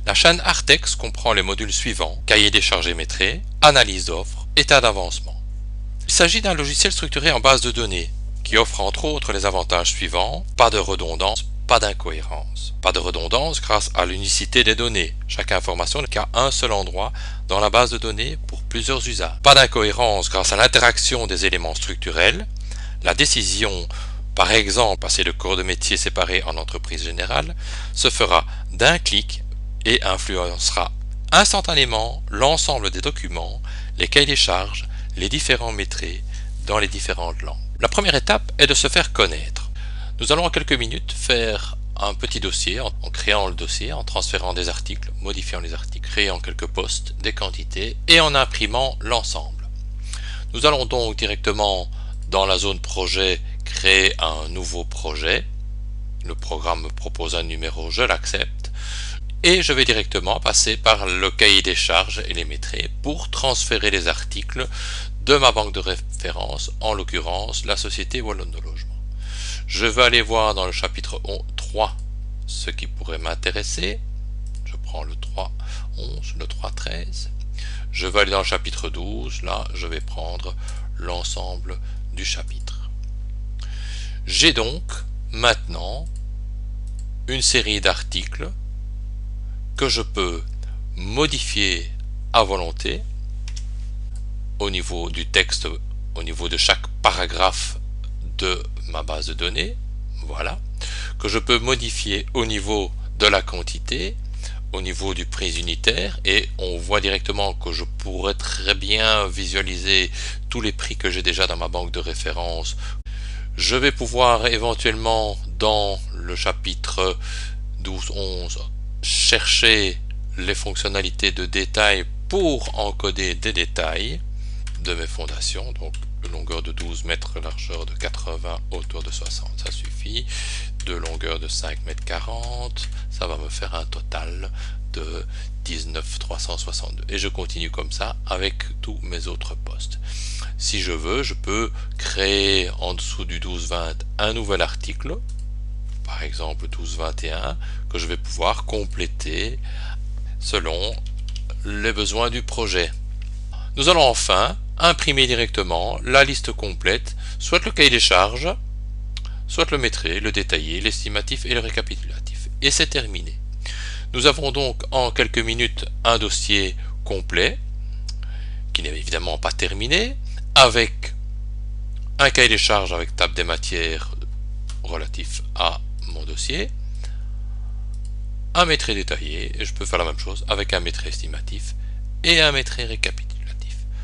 La chaîne Artex comprend les modules suivants: cahier des charges et maîtrise, analyse d'offres, état d'avancement. Il s'agit d'un logiciel structuré en base de données qui offre entre autres les avantages suivants: pas de redondance, pas d'incohérence. Pas de redondance grâce à l'unicité des données. Chaque information n'est qu'à un seul endroit dans la base de données pour plusieurs usages. Pas d'incohérence grâce à l'interaction des éléments structurels. La décision, par exemple, passer de corps de métier séparés en entreprise générale, se fera d'un clic et influencera instantanément l'ensemble des documents, les cahiers des charges, les différents métiers dans les différentes langues. La première étape est de se faire connaître. Nous allons en quelques minutes faire un petit dossier en créant le dossier, en transférant des articles, modifiant les articles, créant quelques postes, des quantités et en imprimant l'ensemble. Nous allons donc directement dans la zone projet créer un nouveau projet. Le programme me propose un numéro, je l'accepte. Et je vais directement passer par le cahier des charges et les métriques pour transférer les articles de ma banque de référence, en l'occurrence la Société Wallonne de Logement. Je vais aller voir dans le chapitre 3 ce qui pourrait m'intéresser. Je prends le 3.11, le 3.13. Je vais aller dans le chapitre 12. Là, je vais prendre l'ensemble du chapitre. J'ai donc maintenant une série d'articles que je peux modifier à volonté au niveau du texte, au niveau de chaque paragraphe de ma base de données, voilà, que je peux modifier au niveau de la quantité, au niveau du prix unitaire, et on voit directement que je pourrais très bien visualiser tous les prix que j'ai déjà dans ma banque de référence. Je vais pouvoir éventuellement dans le chapitre 12-11 chercher les fonctionnalités de détail pour encoder des détails de mes fondations, donc longueur de 12 mètres, largeur de 80, hauteur de 60, ça suffit. De longueur de 5 mètres 40, ça va me faire un total de 19 362. Et je continue comme ça avec tous mes autres postes. Si je veux, je peux créer en dessous du 12-20 un nouvel article, par exemple 12-21, que je vais pouvoir compléter selon les besoins du projet. Nous allons enfin imprimer directement la liste complète, soit le cahier des charges, soit le maîtrise, le détaillé, l'estimatif et le récapitulatif. Et c'est terminé. Nous avons donc en quelques minutes un dossier complet, qui n'est évidemment pas terminé, avec un cahier des charges avec table des matières relatif à mon dossier, un maîtrise détaillé, et je peux faire la même chose avec un maîtrise estimatif et un maîtrise récapitulatif.